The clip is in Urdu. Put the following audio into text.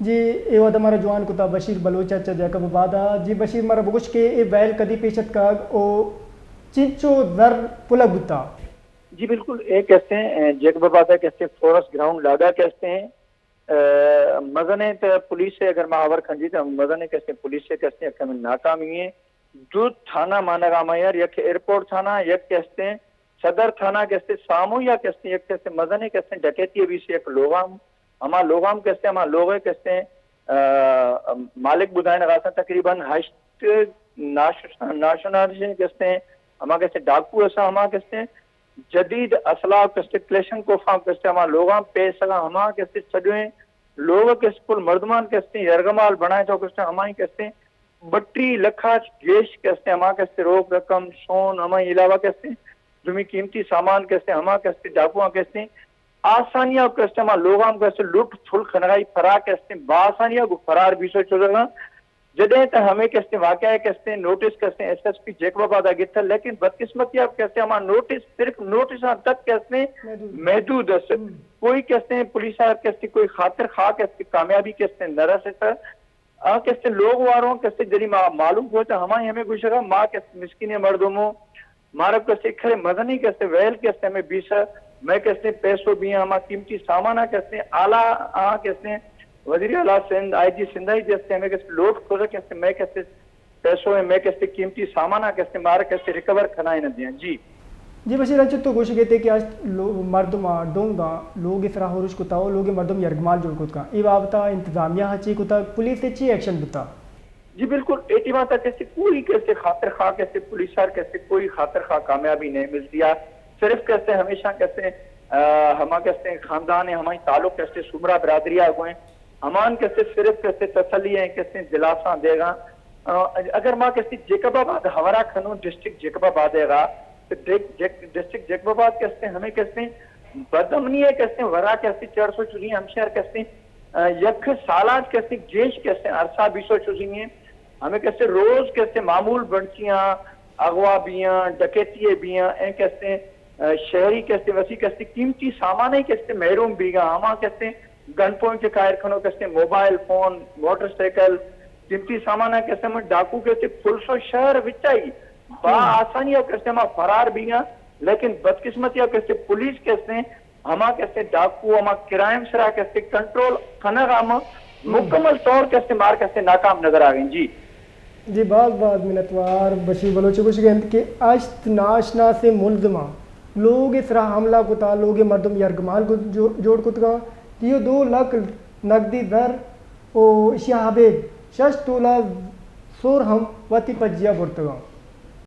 جی اے ودا ہمارا جوان کتا بشیر بلوچ اچھا جیکب بادا جی بشیر مرا بگوش کے اے ویل کدی پیشت کا او چنچو در پلا بتا جی بالکل ایک کہتے ہیں جیکب بادا کہتے ہیں فورس گراؤنڈ لادا کہتے ہیں مزنے تو پولیس سے اگر محاور کھنجی تو مزنے کہتے ہیں پولیس سے کہتے ہیں کہ ناکامی ہے جو تھانہ مانا گامائر یک ایئرپورٹ تھانہ یک کہتے ہیں صدر تھانہ کہتے ہیں سامو یا کہتے ہیں یک کہتے ہیں مزنے کہتے ہیں ڈکیتی بھی سے ایک لوگام ہما لوگام کہتے ہیں ہما لوگے کہتے ہیں مالک بدائن غاثہ تقریباً ہشت ناشنال کہتے ہیں ہما کہتے ہیں ڈاکو ایسا ہما کہتے ہیں جدید اسلحہ کہتے ہیں کلیشن کوفام کہتے ہیں ہما لوگام پیسگا ہما کہتے ہیں سجویں لوگ کہتے ہیں مردمان کہتے ہیں یرگمال بنائے تو کہتے ہیں ہمائی کہتے ہیں بٹری لکھاچ گیش کہتے ہیں ہما کہتے ہیں روک رقم سون ہمائی علاوہ کہتے ہیں جمی قیمتی سامان کہتے ہیں ہما کہتے ہیں ڈاکوان کہتے ہیں آسانیاں کہتے ہیں ہما لوگام کہتے ہیں لٹ پھل کھنگائی فرار کہتے ہیں بآسانیاں کو فرار بھی سو چلے گا جدیں تا ہمیں کہتے ہیں واقعہ کہتے ہیں نوٹس کہتے ہیں ایس ایس پی جیکب آباد گتا لیکن بدقسمتی آپ کہتے ہیں ہمارا نوٹس صرف نوٹس تک کہتے ہیں محدود ہے کوئی کہتے ہیں پولیس صاحب کہتے ہیں کوئی خاطر خواہ کہتے ہیں کامیابی کہتے ہیں نرس ہے کہتے ہیں لوگ واروں کہتے ہیں جری معلوم ہوتا ہے ہمیں ہمیں کچھ رہا ماں کہتے ہیں مسکین مردموں مارا کہتے ہیں کھڑے مدنی کہتے ہیں ویل کہتے ہیں ہمیں بیسا میں کہتے ہیں پیسوں بھی ہیں ہمارا قیمتی سامانہ کہتے ہیں آلہ کہتے ہیں وزیر اعلیٰ سندھ آئی جی سندھائی جیسے ہمیں کہتے لوٹ کھولا کہتے میں کہتے پیسوں میں کہتے قیمتی سامانہ کہتے مارا کہتے ریکور کھنائے نہ دیا جی جی بشیر اچھا تو گوش کہتے کہ آج مردم ڈونگا لوگ افرا ہوروش کتا ہو لوگ مردم یرگمال جوڑ کتا ای بابتا انتظامیہ ہچی کتا پولیس سے چی ایکشن بتا جی بالکل ایٹی بات کہتے کوئی کہتے خاطر خواہ کہتے پولیس سار کہتے کوئی خاطر خواہ کامیابی نہیں ملتی ہے صرف کہتے ہمیشہ کہتے ہما کہتے ہیں خاندان ہے ہماری تعلق کہتے سمرہ برادریہ ہوئے ہمان کہتے صرف کہتے تسلی ہیں کہتے دلاساں دے گا اگر ماں کہتے جیکب آباد ہمارا کھنو ڈسٹرکٹ جیکب آباد ہے گا ڈسٹرکٹ جیکب آباد کہتے ہیں ہمیں کہتے ہیں بدمنی ہے کہتے ہیں ورا کہتے 440 ہمشہر کہتے ہیں یک سالات کہتے جیش کہتے ہیں عرصہ 240 ہیں ہمیں کہتے روز کہتے معمول بنچیاں اغوا بیاں ڈکیتیے بیاں این کہتے ہیں شہری کہتے وسیع کہتے قیمتی سامان کہتے محروم بیگا ہما کہتے گن پوائنٹ کے قائر کھنو کہتے موبائل فون موٹر سائیکل قیمتی سامان کہتے ہیں ڈاکو کہتے پلسو شہر وچائی با آسانی کہتے ہیں فرار بھی ہیں لیکن بدقسمتی کہتے پولیس کہتے ہیں ہما کہتے ڈاکو ہما کرائم سرا کہتے کنٹرول کھنگ ہم مکمل طور کہتے مار کہتے ناکام نظر آ گئیں جی بعض منتوار بشیر بلوچ کچھ گہند کہ اشت ناشنا سے ملزمہ لوگ اس راہ حملہ کتا لوگ مردم یرگمال کو جوڑ کتگا یہ 2 لاکھ نقدی در او اشیاء حبیب 6 تولہ سور ہم واتی پجیا برتگا